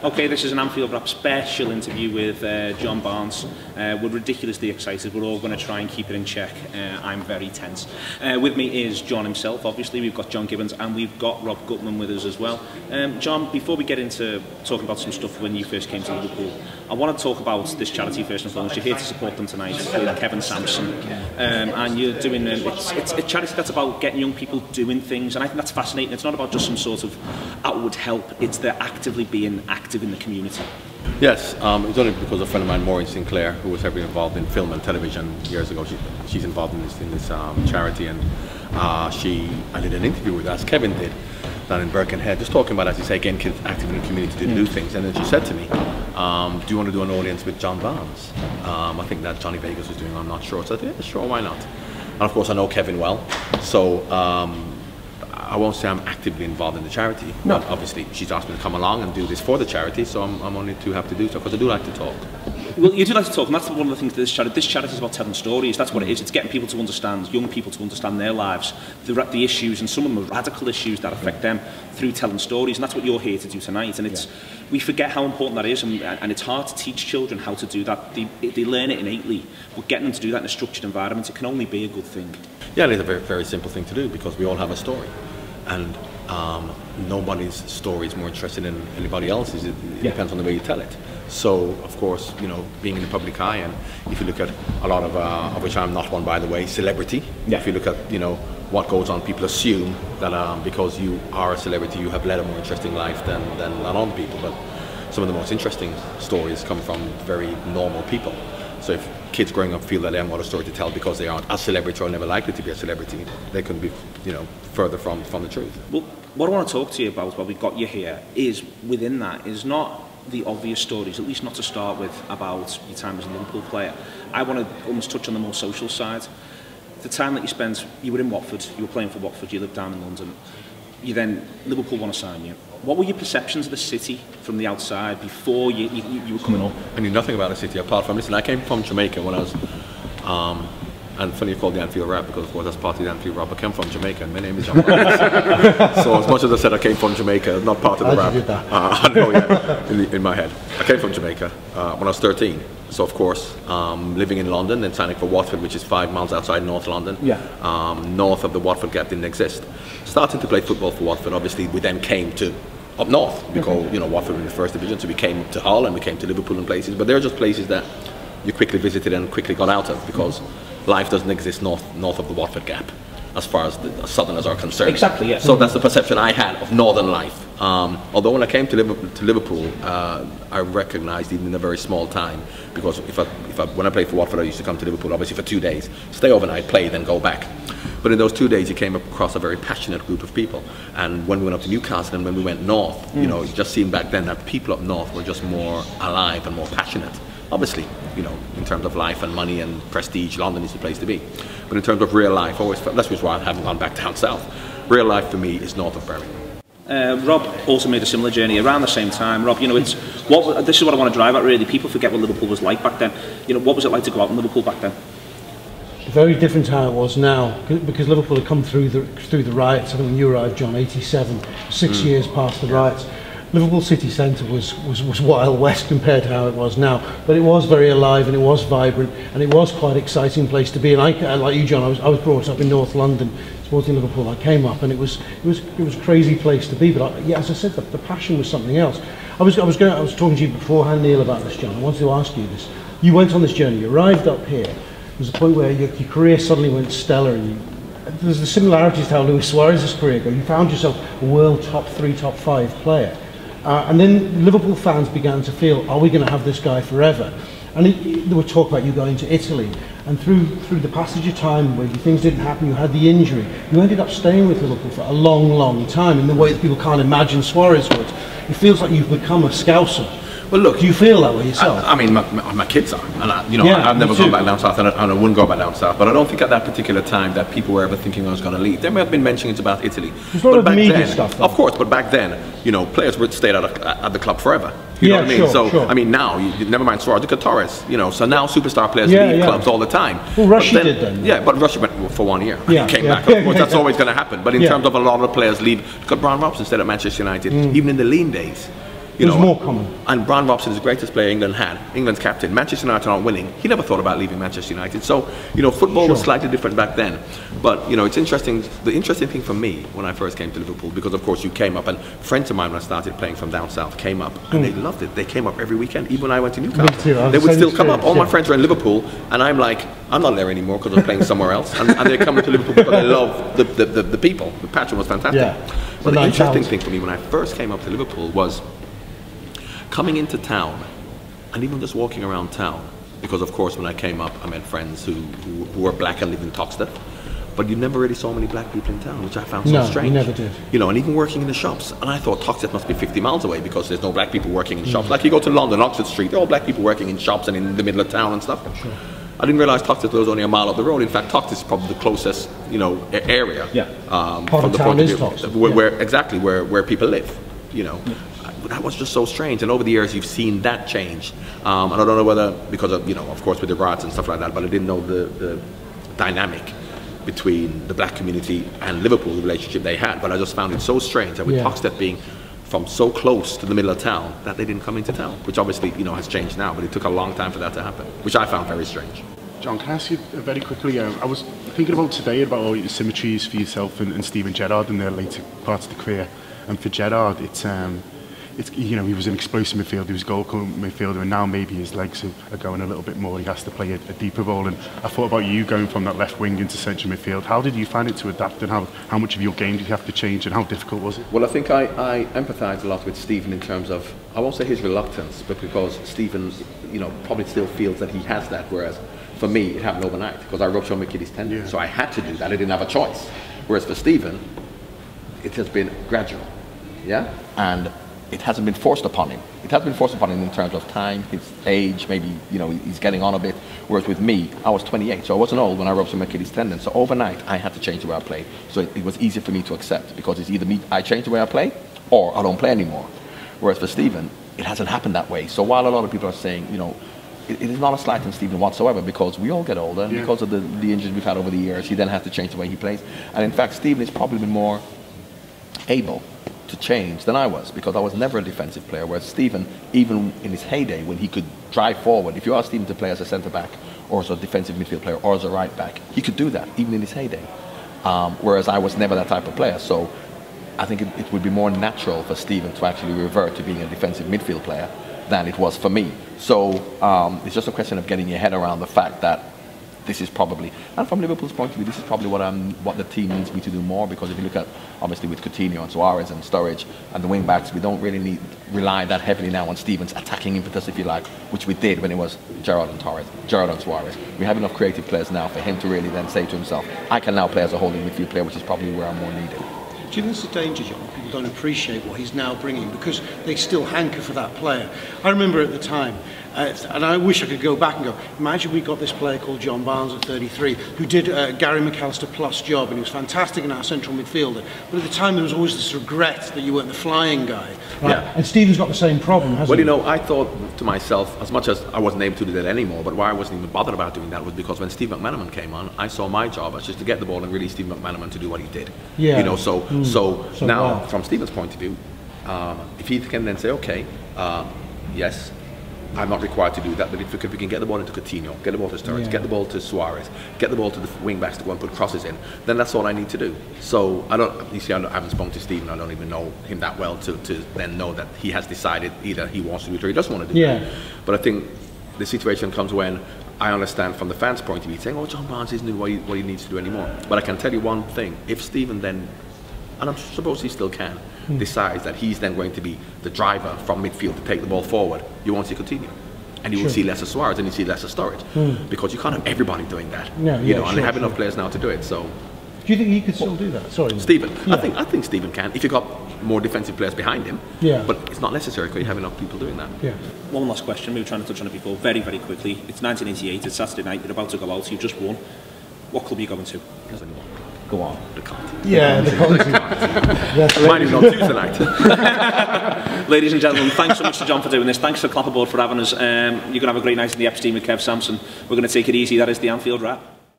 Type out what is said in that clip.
Okay, this is an Anfield Wrap special interview with John Barnes. We're ridiculously excited. We're all going to try and keep it in check. I'm very tense. With me is John himself, obviously. We've got John Gibbons and we've got Rob Gutman with us as well. John, before we get into talking about some stuff when you first came to Liverpool, I want to talk about this charity first and foremost. You're here to support them tonight with Kevin Sampson. And you're doing, it's a charity that's about getting young people doing things, and I think that's fascinating. It's not about just some sort of outward help, it's they're actively being active in the community. Yes, it's only because a friend of mine, Maureen Sinclair, who was heavily involved in film and television years ago, she's involved in this charity, and I did an interview with her, as Kevin did, down in Birkenhead, just talking about, as you say, getting kids active in the community to do things. And then she said to me, do you want to do an audience with John Barnes? I think that Johnny Vegas was doing, I'm not sure. So I said, yeah, sure, why not? And of course I know Kevin well, so I won't say I'm actively involved in the charity. No. But obviously she's asked me to come along and do this for the charity, so I'm only too happy to do so, because I do like to talk. Well, you do like to talk, and that's one of the things that this charity is about, telling stories. That's what it is. It's getting people to understand, young people to understand their lives, the issues, and some of them are radical issues that affect them, through telling stories, and that's what you're here to do tonight. And it's we forget how important that is, and it's hard to teach children how to do that. They learn it innately, but getting them to do that in a structured environment, it can only be a good thing. Yeah, it's a very, very simple thing to do, because we all have a story. And nobody's story is more interesting than anybody else's. It depends on the way you tell it. So, of course, you know, being in the public eye, and if you look at a lot of which I'm not one, by the way, celebrity. If you look at, you know, what goes on, people assume that because you are a celebrity, you have led a more interesting life than a lot of people. But some of the most interesting stories come from very normal people. So if kids growing up feel that they haven't got a story to tell because they aren't a celebrity or never likely to be a celebrity, they couldn't be, you know, further from the truth. Well, what I want to talk to you about, what we've got you here, is within that is not the obvious stories, at least not to start with, about your time as a Liverpool player. I want to almost touch on the more social side. The time that you spent, you were in Watford, you were playing for Watford, you lived down in London. You then, Liverpool want to sign you. What were your perceptions of the city from the outside before you were coming up? I knew nothing about the city apart from, listen, I came from Jamaica when I was, and funny you called the Anfield Wrap, because of course that's part of the Anfield Wrap. I came from Jamaica, and my name is John Barnes. So as much as I said I came from Jamaica, not part of the rap. I know, yeah, in my head. I came from Jamaica when I was 13. So of course, living in London and signing for Watford, which is 5 miles outside North London. North of the Watford gap didn't exist. Starting to play football for Watford, obviously we then came to up north, because you know, Watford was in the first division, so we came to Hull and we came to Liverpool and places, but they're just places that you quickly visited and quickly got out of, because life doesn't exist north of the Watford gap, as far as the Southerners are concerned. Exactly, yeah. So that's the perception I had of northern life. Although when I came to Liverpool, I recognised, even in a very small time, because when I played for Watford, I used to come to Liverpool obviously for 2 days, stay overnight, play, then go back. But in those 2 days, you came across a very passionate group of people. And when we went up to Newcastle and when we went north, you know, it just seemed back then that people up north were just more alive and more passionate. Obviously, you know, in terms of life and money and prestige, London is the place to be. But in terms of real life, I always felt, that's why I haven't gone back down south. Real life for me is north of Birmingham. Rob also made a similar journey around the same time. Rob, you know, this is what I want to drive at really. People forget what Liverpool was like back then. You know, what was it like to go out in Liverpool back then? Very different to how it was now, because Liverpool had come through the riots. I think when you arrived, John, 87, 6 years past the riots. Liverpool city centre was Wild West compared to how it was now, but it was very alive and it was vibrant and it was quite an exciting place to be. And I, like you, John, I was brought up in North London, supporting Liverpool. I came up and it was a crazy place to be. But yeah, as I said, the passion was something else. I was talking to you beforehand, Neil, about this, John. I wanted to ask you this. You went on this journey. You arrived up here. There was a point where your career suddenly went stellar, and there's the similarities to how Luis Suarez's career goes. You found yourself a world top 3, top 5 player. And then Liverpool fans began to feel, are we going to have this guy forever? And there were talk about you going to Italy, and through the passage of time where things didn't happen, you had the injury, you ended up staying with Liverpool for a long time in the way that people can't imagine Suarez would. It feels like you've become a Scouser. Well, look, do you feel that way yourself? I mean, my kids are, and I've never gone back down south, and I wouldn't go back down south. But I don't think at that particular time that people were ever thinking I was going to leave. There may have been mentions about Italy. There's a lot of media stuff, though. Of course, but back then, you know, players would stay at the club forever. You know what I mean? Sure. I mean, now, never mind Suarez, look at Torres. You know, so now superstar players leave clubs all the time. Well, Russia did then. Yeah, but Russia went for 1 year. He came back. Of course, that's always going to happen. But in terms of a lot of players leave, look at Brian Robson stayed at Manchester United, even in the lean days. It was more common. And Brian Robson is the greatest player England had, England's captain. Manchester United aren't winning. He never thought about leaving Manchester United. So, football was slightly different back then. But, it's interesting. The interesting thing for me when I first came to Liverpool, because of course you came up, and friends of mine when I started playing from down south came up, and they loved it. They came up every weekend. Even when I went to Newcastle, they would still come up. All my friends were in Liverpool, and I'm like, I'm not there anymore because I'm playing somewhere else. And they're coming to Liverpool because they love the people. The passion was fantastic. Yeah. But the interesting thing for me when I first came up to Liverpool was coming into town, and even just walking around town, because of course when I came up I met friends who were black and lived in Toxteth, but you never really saw many black people in town, which I found so strange. No, you never did. And even working in the shops, and I thought Toxteth must be 50 miles away because there's no black people working in shops. Like you go to London, Oxford Street, there are all black people working in shops and in the middle of town and stuff. Sure. I didn't realise Toxteth was only a mile up the road. In fact, Toxteth is probably the closest, area. Yeah. From the point of view where people live. That was just so strange. And over the years, you've seen that change. And I don't know whether because of course, with the riots and stuff like that, but I didn't know the dynamic between the black community and Liverpool, the relationship they had. But I just found it so strange that with Toxteth being from so close to the middle of town that they didn't come into town, which obviously has changed now, but it took a long time for that to happen, which I found very strange. John, can I ask you very quickly, I was thinking about today about all the symmetries for yourself and Steven Gerrard in their later parts of the career, and for Gerrard it's he was an explosive midfielder, he was a goal midfielder, and now maybe his legs are going a little bit more, he has to play a deeper role. And I thought about you going from that left wing into central midfield. How did you find it to adapt, and how much of your game did you have to change, and how difficult was it? Well, I think I empathise a lot with Steven in terms of, I won't say his reluctance, but because Steven probably still feels that he has that, whereas for me it happened overnight because I ruptured my Achilles tendon, so I had to do that. I didn't have a choice. Whereas for Steven, it has been gradual, and it hasn't been forced upon him. It has been forced upon him in terms of time, his age, maybe he's getting on a bit. Whereas with me, I was 28, so I wasn't old when I ruptured my Achilles tendon. So overnight, I had to change the way I played. So it was easier for me to accept because it's either I change the way I play, or I don't play anymore. Whereas for Steven, it hasn't happened that way. So while a lot of people are saying, it is not a slight on Steven whatsoever, because we all get older, and because of the injuries we've had over the years, he then has to change the way he plays. And in fact, Steven is probably been more able to change than I was, because I was never a defensive player, whereas Steven, even in his heyday when he could drive forward, if you ask Steven to play as a centre back or as a defensive midfield player or as a right back, he could do that even in his heyday, whereas I was never that type of player. So I think it would be more natural for Steven to actually revert to being a defensive midfield player than it was for me. So it's just a question of getting your head around the fact that this is probably, and from Liverpool's point of view, this is probably what the team needs me to do more, because if you look at, obviously with Coutinho and Suarez and Sturridge and the wing backs, we don't really rely that heavily now on Steven's attacking impetus, if you like, which we did when it was Gerrard and Suarez. We have enough creative players now for him to really then say to himself, I can now play as a holding midfield player, which is probably where I'm more needed. Do you think it's a danger, John? People don't appreciate what he's now bringing because they still hanker for that player. I remember at the time, and I wish I could go back and go, imagine we got this player called John Barnes at 33, who did Gary McAllister plus job, and he was fantastic in our central midfielder. But at the time there was always this regret that you weren't the flying guy. Right? Yeah. And Steven's got the same problem, hasn't he? Well, I thought to myself, as much as I wasn't able to do that anymore, but why I wasn't even bothered about doing that was because when Steve McManaman came on, I saw my job as just to get the ball and release Steve McManaman to do what he did. Yeah. So now, from Steven's point of view, if he can then say, okay, yes, I'm not required to do that, but if we can get the ball into Coutinho, get the ball to Sturridge, get the ball to Suarez, get the ball to the wing backs to go and put crosses in, then that's all I need to do. So I haven't spoken to Steven, I don't even know him that well to then know that he has decided either he wants to do it or he doesn't want to do it. But I think the situation comes when I understand from the fans' point of view, saying, oh, John Barnes isn't doing what he needs to do anymore. But I can tell you one thing, if Steven then, and I suppose he still can, decides that he's then going to be the driver from midfield to take the ball forward, you won't see Coutinho. And you will see less of Suarez and you see less of Sturridge. Because you can't have everybody doing that. And they have enough players now to do it. So do you think he could still do that? Sorry, Steven. I think Steven can, if you've got more defensive players behind him. But it's not necessary because you have enough people doing that. One last question, we were trying to touch on it before, very, very quickly. It's 1988, it's Saturday night, you're about to go out, you've just won. What club are you going to? Go on, the Conti. Yeah, the Conti. Mine is on Tuesday night. Ladies and gentlemen, thanks so much to John for doing this. Thanks to Clapperboard for having us. You're going to have a great night in the Epstein with Kev Sampson. We're going to take it easy. That is the Anfield Wrap.